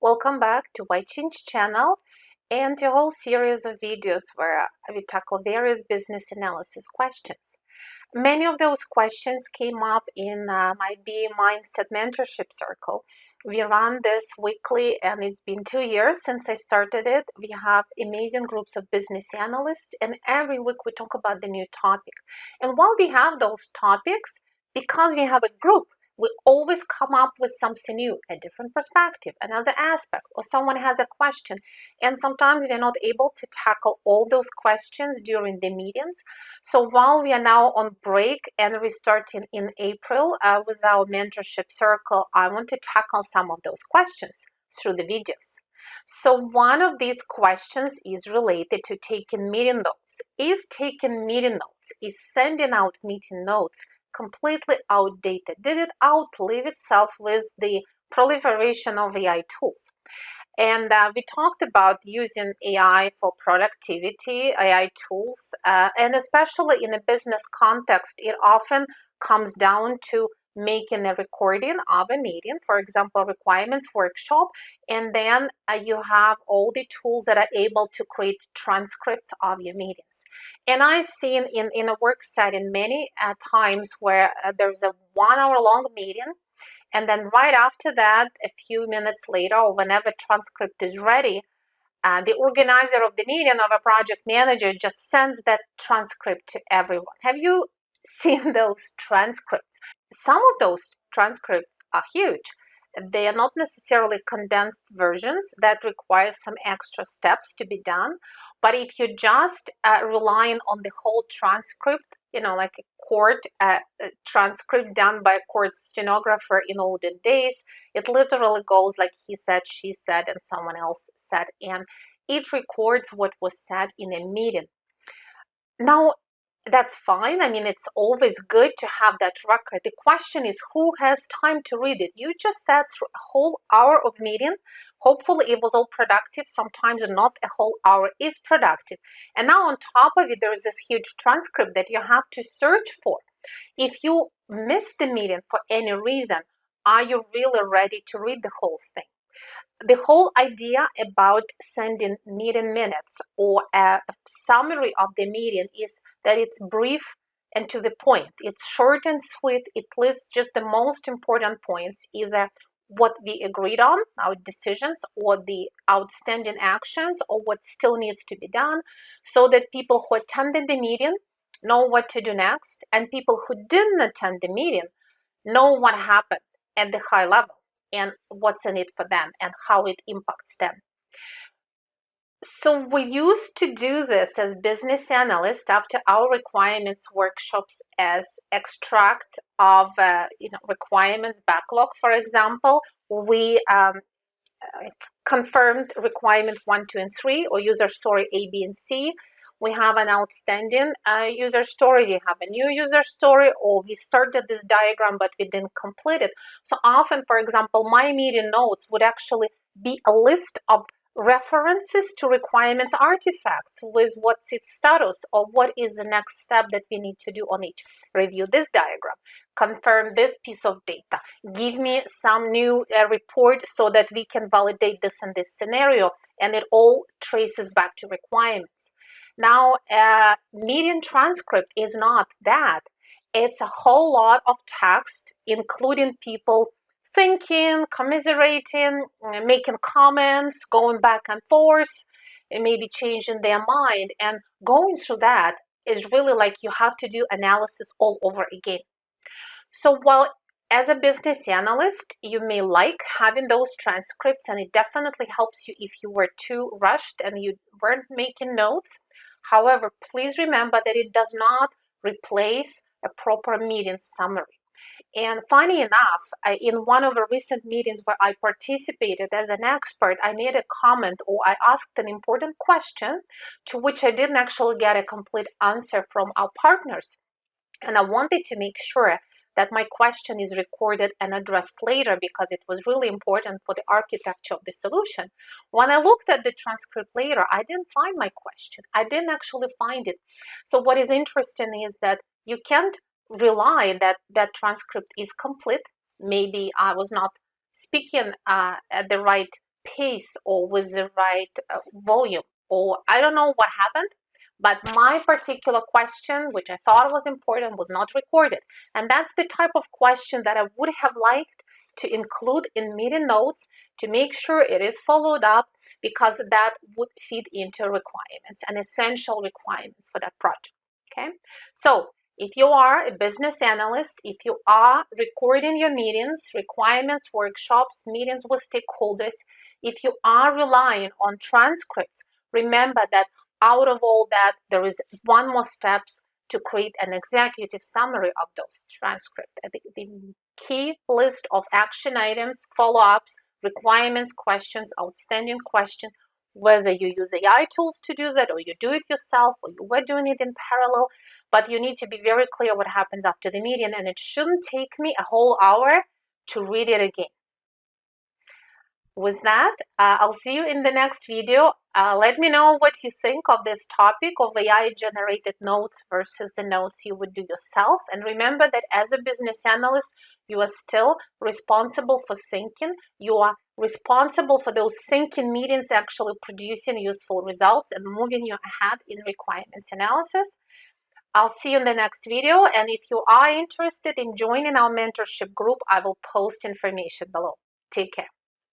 Welcome back to Why Change channel and a whole series of videos where we tackle various business analysis questions. Many of those questions came up in my Be Mindset Mentorship Circle. We run this weekly and it's been 2 years since I started it. We have amazing groups of business analysts and every week we talk about the new topic. And while we have those topics, because we have a group, we always come up with something new, a different perspective, another aspect, or someone has a question. And sometimes we're not able to tackle all those questions during the meetings. So while we are now on break and restarting in April with our mentorship circle, I want to tackle some of those questions through the videos. So one of these questions is related to taking meeting notes. Is taking meeting notes, is sending out meeting notes completely outdated? Did it outlive itself with the proliferation of AI tools? And we talked about using AI for productivity, AI tools, and especially in a business context, it often comes down to making a recording of a meeting, for example, requirements workshop, and then you have all the tools that are able to create transcripts of your meetings. And I've seen in a work setting many times where there's a 1 hour long meeting, and then right after that, a few minutes later, or whenever transcript is ready, the organizer of the meeting or a project manager just sends that transcript to everyone. Have you seen those transcripts? Some of those transcripts are huge. They are not necessarily condensed versions that require some extra steps to be done. But if you're just relying on the whole transcript, like a court transcript done by a court stenographer in olden days, it literally goes like he said, she said, and someone else said, and it records what was said in a meeting. Now, that's fine. I mean, it's always good to have that record. The question is, who has time to read it? You just sat through a whole hour of meeting. Hopefully it was all productive. Sometimes not a whole hour is productive. And now on top of it, there is this huge transcript that you have to search for. If you miss the meeting for any reason, are you really ready to read the whole thing? The whole idea about sending meeting minutes or a summary of the meeting is that it's brief and to the point. It's short and sweet. It lists just the most important points, either what we agreed on, our decisions, or the outstanding actions, or what still needs to be done, so that people who attended the meeting know what to do next, and people who didn't attend the meeting know what happened at the high level and what's in it for them and how it impacts them. So we used to do this as business analysts after our requirements workshops as extract of requirements backlog. For example, we confirmed requirement 1, 2, and 3, or user story A, B, and C. We have an outstanding user story, we have a new user story, or we started this diagram but we didn't complete it. So often, for example, my meeting notes would actually be a list of references to requirements artifacts with what's its status or what is the next step that we need to do on each. Review this diagram, confirm this piece of data, give me some new report so that we can validate this in this scenario, and it all traces back to requirements. Now, a meeting transcript is not that. It's a whole lot of text, including people thinking, commiserating, making comments, going back and forth, and maybe changing their mind. And going through that is really like you have to do analysis all over again. So while as a business analyst, you may like having those transcripts, and it definitely helps you if you were too rushed and you weren't making notes. However, please remember that it does not replace a proper meeting summary. And funny enough, in one of the recent meetings where I participated as an expert, I made a comment or I asked an important question to which I didn't actually get a complete answer from our partners. And I wanted to make sure that my question is recorded and addressed later because it was really important for the architecture of the solution. When I looked at the transcript later, I didn't find my question. I didn't actually find it. So what is interesting is that you can't rely that that transcript is complete. Maybe I was not speaking at the right pace or with the right volume, or I don't know what happened, but my particular question, which I thought was important, was not recorded. And that's the type of question that I would have liked to include in meeting notes to make sure it is followed up, because that would feed into requirements and essential requirements for that project. Okay, so if you are a business analyst, if you are recording your meetings, requirements, workshops, meetings with stakeholders, if you are relying on transcripts, remember that out of all that, there is one more steps to create an executive summary of those transcripts. The key list of action items, follow-ups, requirements, questions, outstanding questions, whether you use AI tools to do that or you do it yourself or you were doing it in parallel, but you need to be very clear what happens after the meeting, and it shouldn't take me a whole hour to read it again. With that, I'll see you in the next video. Let me know what you think of this topic of AI-generated notes versus the notes you would do yourself. And remember that as a business analyst, you are still responsible for thinking. You are responsible for those thinking meetings actually producing useful results and moving you ahead in requirements analysis. I'll see you in the next video. And if you are interested in joining our mentorship group, I will post information below. Take care.